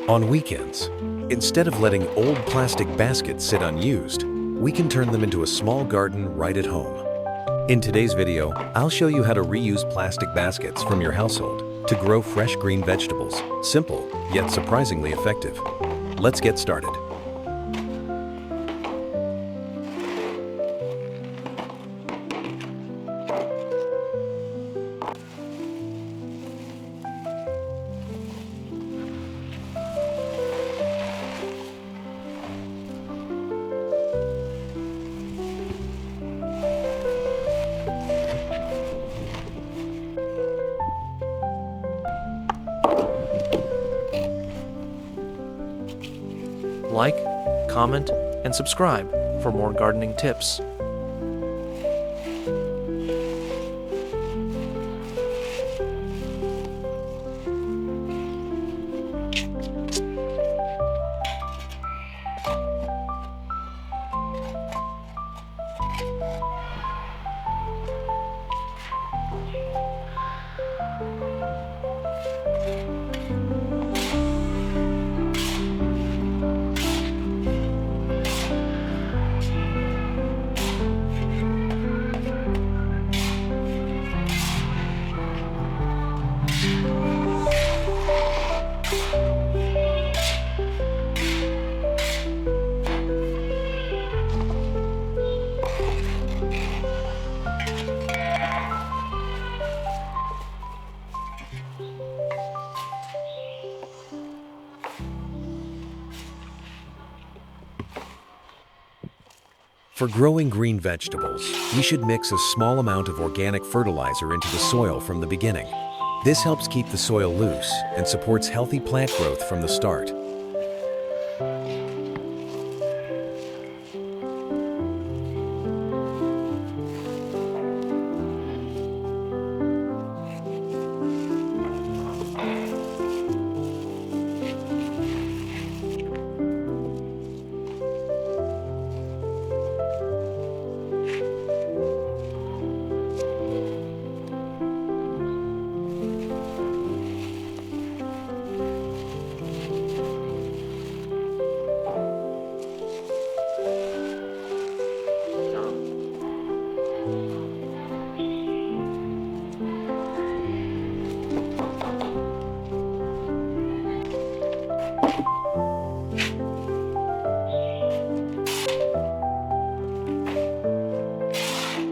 On weekends, instead of letting old plastic baskets sit unused, we can turn them into a small garden right at home. In today's video, I'll show you how to reuse plastic baskets from your household to grow fresh green vegetables. Simple, yet surprisingly effective. Let's get started. Like, comment, and subscribe for more gardening tips. For growing green vegetables, we should mix a small amount of organic fertilizer into the soil from the beginning. This helps keep the soil loose and supports healthy plant growth from the start.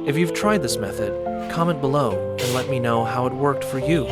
If you've tried this method, comment below and let me know how it worked for you.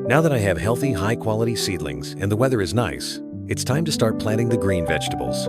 Now that I have healthy, high-quality seedlings and the weather is nice, it's time to start planting the green vegetables.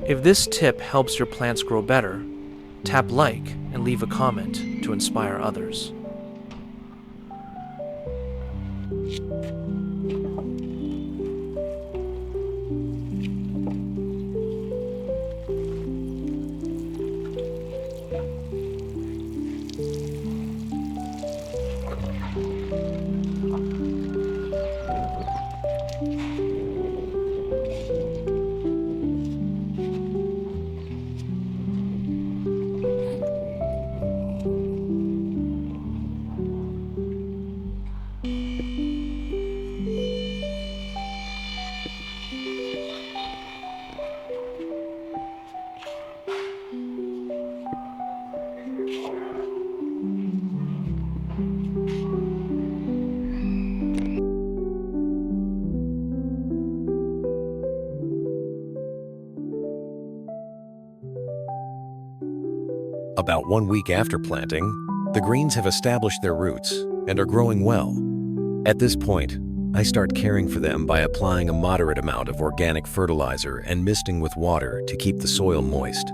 If this tip helps your plants grow better, tap like and leave a comment to inspire others. About 1 week after planting, the greens have established their roots and are growing well. At this point, I start caring for them by applying a moderate amount of organic fertilizer and misting with water to keep the soil moist.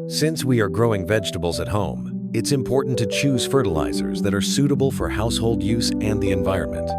Since we are growing vegetables at home, it's important to choose fertilizers that are suitable for household use and the environment.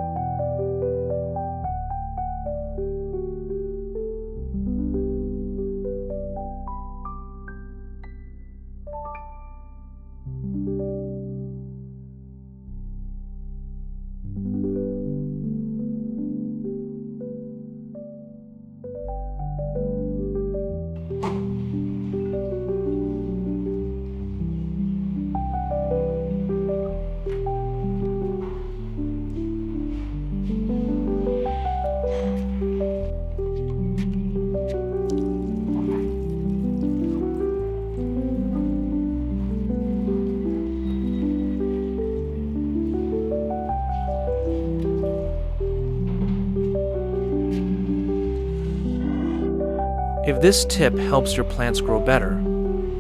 If this tip helps your plants grow better,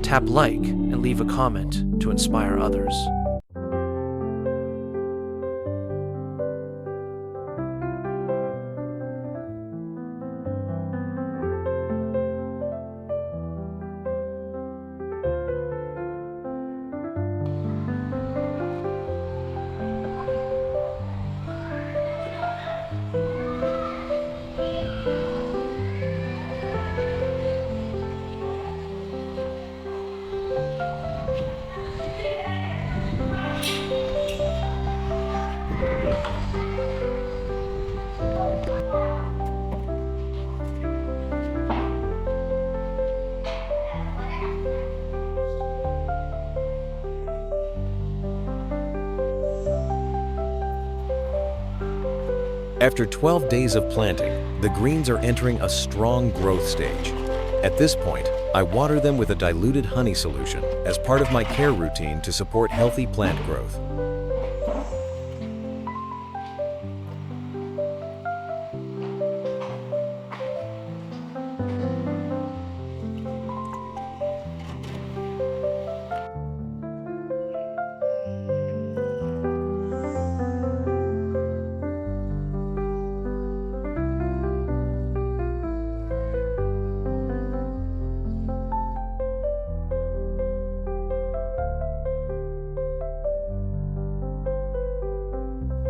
tap like and leave a comment to inspire others. After 12 days of planting, the greens are entering a strong growth stage. At this point, I water them with a diluted honey solution as part of my care routine to support healthy plant growth.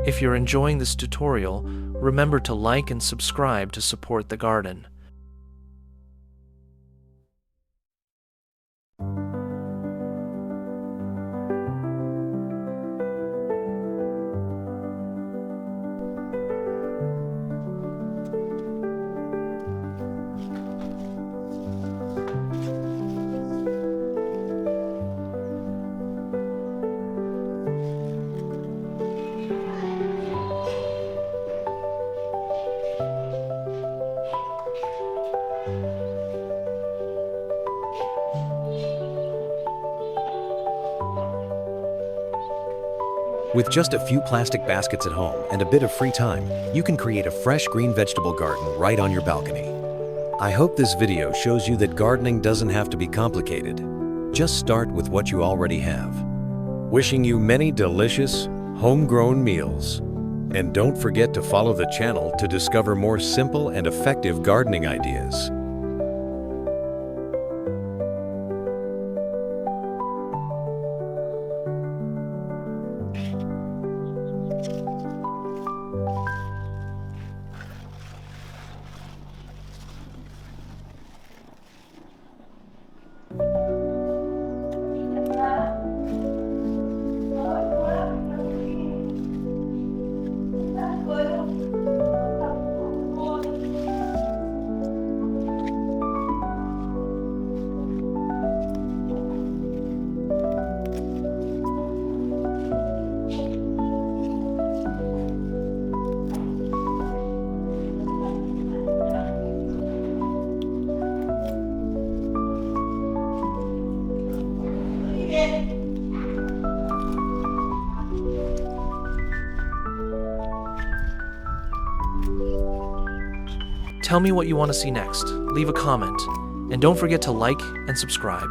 If you're enjoying this tutorial, remember to like and subscribe to support the garden. With just a few plastic baskets at home and a bit of free time, you can create a fresh green vegetable garden right on your balcony. I hope this video shows you that gardening doesn't have to be complicated. Just start with what you already have. Wishing you many delicious, homegrown meals. And don't forget to follow the channel to discover more simple and effective gardening ideas. Tell me what you want to see next. Leave a comment. And don't forget to like and subscribe.